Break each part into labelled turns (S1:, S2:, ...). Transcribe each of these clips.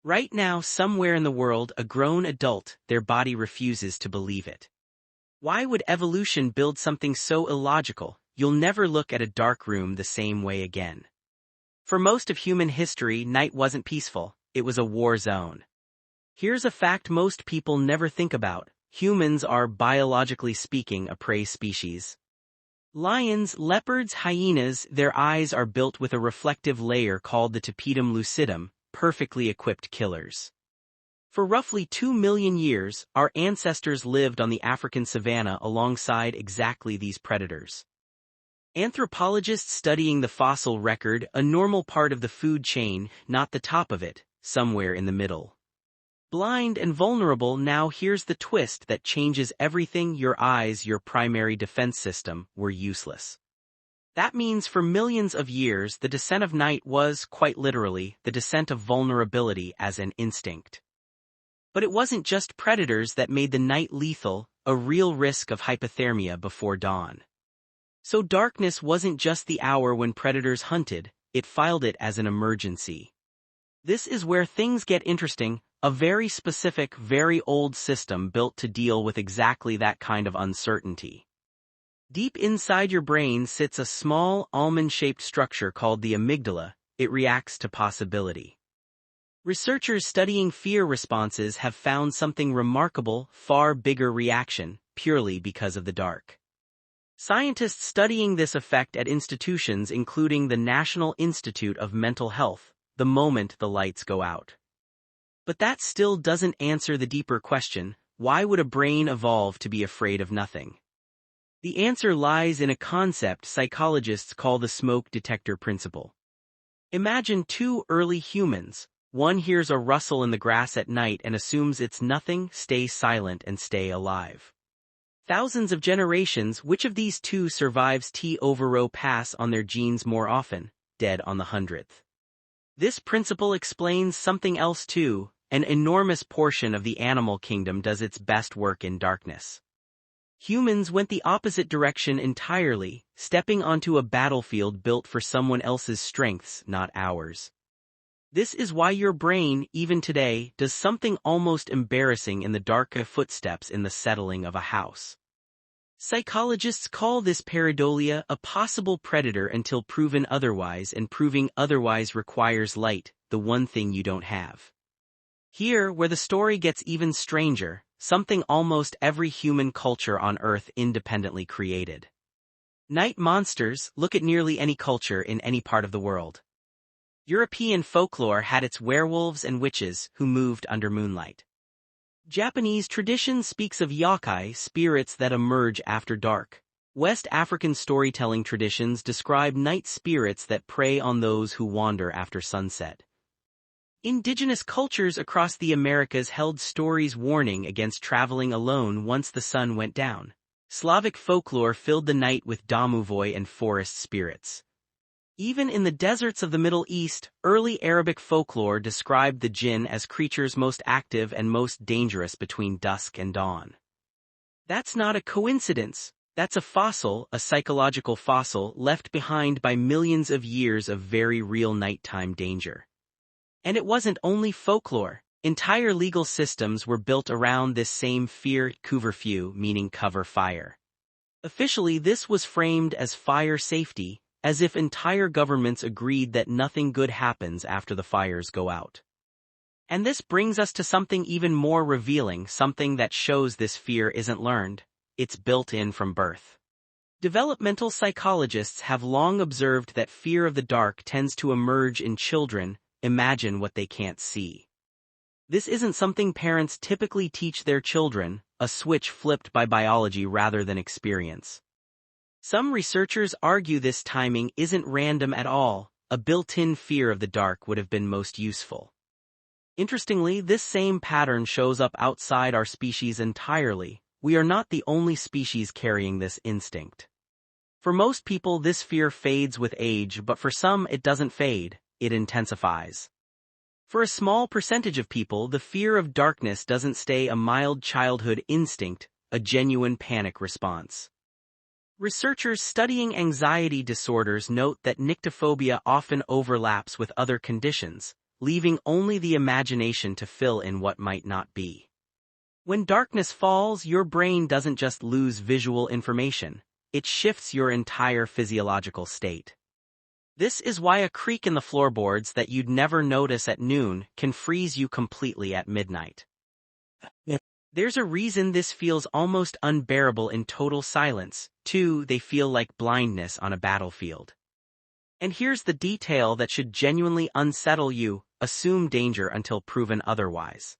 S1: Right now, somewhere in the world, a grown adult, their body refuses to believe it. Why would evolution build something so illogical? You'll never look at a dark room the same way again. For most of human history, night wasn't peaceful, it was a war zone. Here's a fact most people never think about. Humans are, biologically speaking, a prey species. Lions, leopards, hyenas, their eyes are built with a reflective layer called the tapetum lucidum, perfectly equipped killers. For roughly 2 million years, our ancestors lived on the African savanna alongside exactly these predators. Anthropologists studying the fossil record, a normal part of the food chain, not the top of it, somewhere in the middle. Blind and vulnerable. Now here's the twist that changes everything. Your eyes, your primary defense system, were useless. That means for millions of years the descent of night was, quite literally, the descent of vulnerability as an instinct. But it wasn't just predators that made the night lethal, a real risk of hypothermia before dawn. So darkness wasn't just the hour when predators hunted, it filed it as an emergency. This is where things get interesting, a very specific, very old system built to deal with exactly that kind of uncertainty. Deep inside your brain sits a small, almond-shaped structure called the amygdala. It reacts to possibility. Researchers studying fear responses have found something remarkable, far bigger reaction, purely because of the dark. Scientists studying this effect at institutions including the National Institute of Mental Health, the moment the lights go out. But that still doesn't answer the deeper question, why would a brain evolve to be afraid of nothing? The answer lies in a concept psychologists call the smoke detector principle. Imagine two early humans. One hears a rustle in the grass at night and assumes it's nothing, stay silent and stay alive. Thousands of generations, which of these two survives T/row pass on their genes more often, dead on the 100th. This principle explains something else too. An enormous portion of the animal kingdom does its best work in darkness. Humans went the opposite direction entirely, stepping onto a battlefield built for someone else's strengths, not ours. This is why your brain, even today, does something almost embarrassing in the dark footsteps in the settling of a house. Psychologists call this pareidolia, a possible predator until proven otherwise, and proving otherwise requires light, the one thing you don't have. Here, where the story gets even stranger, something almost every human culture on Earth independently created. Night monsters. Look at nearly any culture in any part of the world. European folklore had its werewolves and witches who moved under moonlight. Japanese tradition speaks of yokai, spirits that emerge after dark. West African storytelling traditions describe night spirits that prey on those who wander after sunset. Indigenous cultures across the Americas held stories warning against traveling alone once the sun went down. Slavic folklore filled the night with domovoi and forest spirits. Even in the deserts of the Middle East, early Arabic folklore described the jinn as creatures most active and most dangerous between dusk and dawn. That's not a coincidence. That's a fossil, a psychological fossil left behind by millions of years of very real nighttime danger. And it wasn't only folklore. Entire legal systems were built around this same fear, couvre-feu, meaning cover fire. Officially, this was framed as fire safety, as if entire governments agreed that nothing good happens after the fires go out. And this brings us to something even more revealing, something that shows this fear isn't learned, it's built in from birth. Developmental psychologists have long observed that fear of the dark tends to emerge in children. Imagine what they can't see. This isn't something parents typically teach their children, a switch flipped by biology rather than experience. Some researchers argue this timing isn't random at all, a built-in fear of the dark would have been most useful. Interestingly, this same pattern shows up outside our species entirely. We are not the only species carrying this instinct. For most people this fear fades with age, but for some it doesn't fade. It intensifies. For a small percentage of people, the fear of darkness doesn't stay a mild childhood instinct, a genuine panic response. Researchers studying anxiety disorders note that nyctophobia often overlaps with other conditions, leaving only the imagination to fill in what might not be. When darkness falls, your brain doesn't just lose visual information, it shifts your entire physiological state. This is why a creak in the floorboards that you'd never notice at noon can freeze you completely at midnight. There's a reason this feels almost unbearable in total silence. 2. They feel like blindness on a battlefield. And here's the detail that should genuinely unsettle you: assume danger until proven otherwise.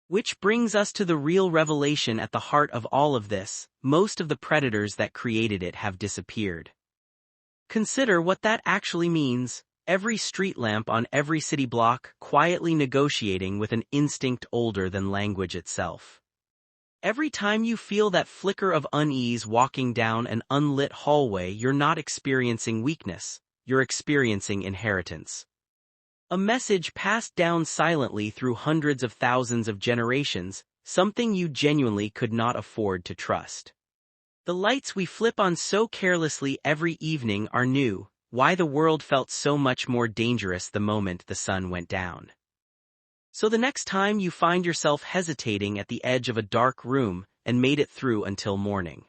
S1: Which brings us to the real revelation at the heart of all of this: most of the predators that created it have disappeared. Consider what that actually means. Every street lamp on every city block quietly negotiating with an instinct older than language itself. Every time you feel that flicker of unease walking down an unlit hallway, you're not experiencing weakness, you're experiencing inheritance. A message passed down silently through hundreds of thousands of generations, something you genuinely could not afford to trust. The lights we flip on so carelessly every evening are new. Why the world felt so much more dangerous the moment the sun went down. So the next time you find yourself hesitating at the edge of a dark room and made it through until morning,